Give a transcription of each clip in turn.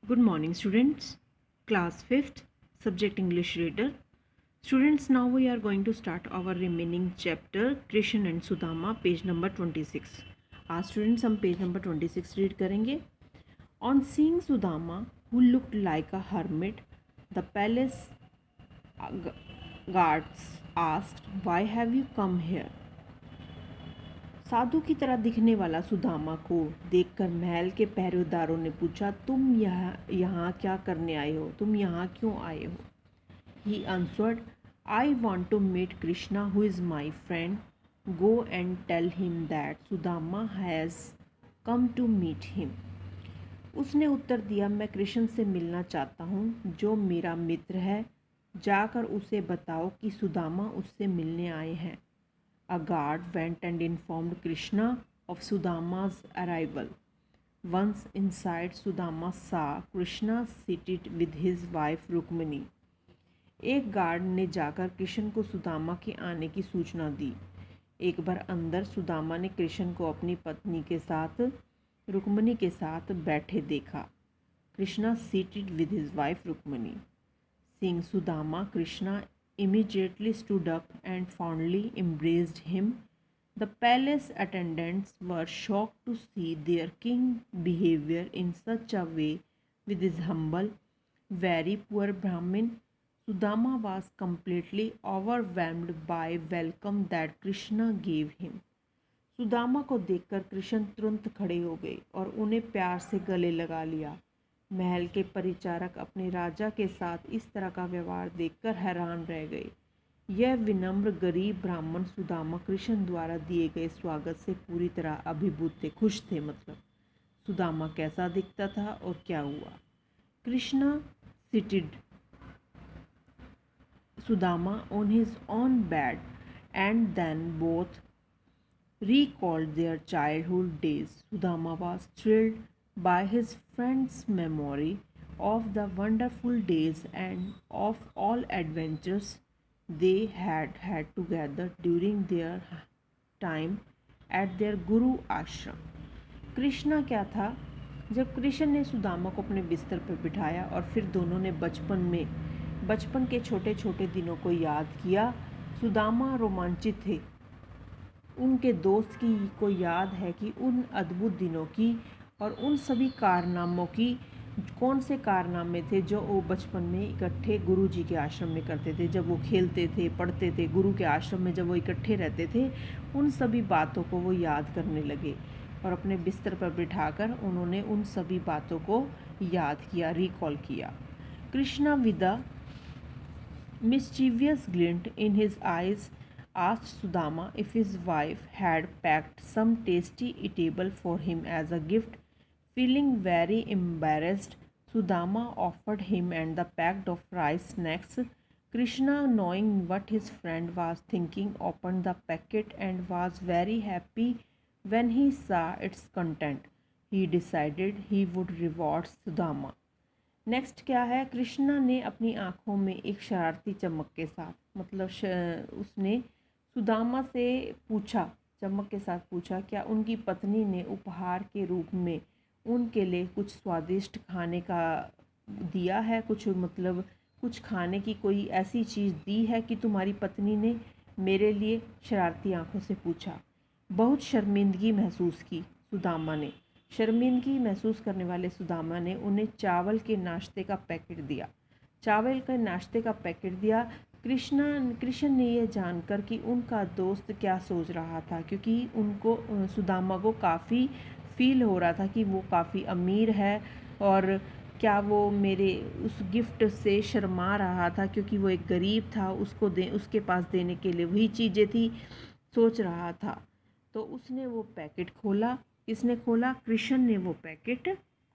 Good morning, students. Class 5th, subject English reader. Students, now we are going to start our remaining chapter, Krishna and Sudama, page number 26. आज students हम page number 26 read करेंगे. On seeing Sudama, who looked like a hermit, the palace guards asked, "Why have you come here?" साधु की तरह दिखने वाला सुदामा को देखकर महल के पहरेदारों ने पूछा, तुम यहाँ क्या करने आए हो? तुम यहाँ क्यों आए हो? He answered, I want to meet Krishna, who is my friend. Go and tell him that Sudama has come to meet him. उसने उत्तर दिया, मैं कृष्ण से मिलना चाहता हूँ, जो मेरा मित्र है. जाकर उसे बताओ कि सुदामा उससे मिलने आए हैं. A guard went and informed Krishna of Sudama's arrival. Once inside, Sudama saw Krishna seated with his wife Rukmini. एक गार्ड ने जाकर कृष्ण को सुदामा के आने की सूचना दी. एक बार अंदर सुदामा ने कृष्ण को अपनी पत्नी के साथ रुक्मिणी के साथ बैठे देखा. Krishna seated with his wife Rukmini. Seeing Sudama, Krishna immediately stood up and fondly embraced him. The palace attendants were shocked to see their king behavior in such a way with his humble, very poor Brahmin. Sudama was completely overwhelmed by welcome that Krishna gave him. Sudama को देखकर कृष्ण तुरंत खड़े हो गए और उन्हें प्यार से गले लगा लिया. महल के परिचारक अपने राजा के साथ इस तरह का व्यवहार देखकर हैरान रह गए. यह विनम्र गरीब ब्राह्मण सुदामा कृष्ण द्वारा दिए गए स्वागत से पूरी तरह अभिभूत थे, खुश थे. मतलब सुदामा कैसा दिखता था और क्या हुआ. Krishna seated Sudama on his own bed, and then both recalled their childhood days. Sudama was thrilled by his friend's memory of the wonderful days and of all adventures they had had together during their time at their Guru Ashram. Krishna क्या था? जब कृष्ण ने सुदामा को अपने बिस्तर पर बिठाया और फिर दोनों ने बचपन के छोटे छोटे दिनों को याद किया. सुदामा रोमांचित थे. उनके दोस्त को याद है कि उन अद्भुत दिनों की और उन सभी कारनामों की. कौन से कारनामे थे जो वो बचपन में इकट्ठे गुरु जी के आश्रम में करते थे, जब वो खेलते थे, पढ़ते थे, गुरु के आश्रम में जब वो इकट्ठे रहते थे. उन सभी बातों को वो याद करने लगे और अपने बिस्तर पर बिठाकर उन्होंने उन सभी बातों को याद किया, रिकॉल किया. कृष्णा विदा mischievous glint in his eyes asked Sudama if his wife had packed some tasty eatable for him as a gift. Feeling very embarrassed, Sudama offered him and the packet of rice snacks. Krishna, knowing what his friend was thinking, opened the packet and was very happy when he saw its content. He decided he would reward Sudama. Next क्या है? कृष्णा ने अपनी आँखों में एक शरारती चमक के साथ, मतलब उसने सुदामा से पूछा, चमक के साथ पूछा, क्या उनकी पत्नी ने उपहार के रूप में उनके लिए कुछ स्वादिष्ट खाने का दिया है? कुछ खाने की कोई ऐसी चीज़ दी है कि तुम्हारी पत्नी ने मेरे लिए? शरारती आँखों से पूछा. बहुत शर्मिंदगी महसूस की सुदामा ने. शर्मिंदगी महसूस करने वाले सुदामा ने उन्हें चावल के नाश्ते का पैकेट दिया. कृष्ण ने यह जानकर कि उनका दोस्त क्या सोच रहा था, क्योंकि उनको सुदामा को काफ़ी फील हो रहा था कि वो काफ़ी अमीर है और क्या वो मेरे उस गिफ्ट से शर्मा रहा था क्योंकि वो एक गरीब था, उसके पास देने के लिए वही चीज़ें थी, सोच रहा था. तो उसने वो पैकेट खोला. किसने खोला? कृष्ण ने वो पैकेट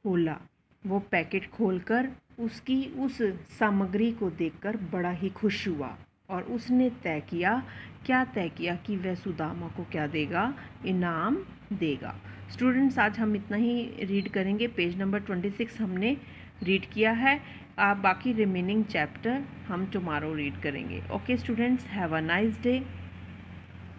खोला. वो पैकेट खोलकर उसकी उस सामग्री को देखकर बड़ा ही खुश हुआ और उसने तय किया कि वह सुदामा को क्या देगा? इनाम देगा. स्टूडेंट्स, आज हम इतना ही रीड करेंगे. पेज नंबर 26 हमने रीड किया है. आप बाकी रिमेनिंग चैप्टर हम टुमारो रीड करेंगे. Okay students, have a nice day.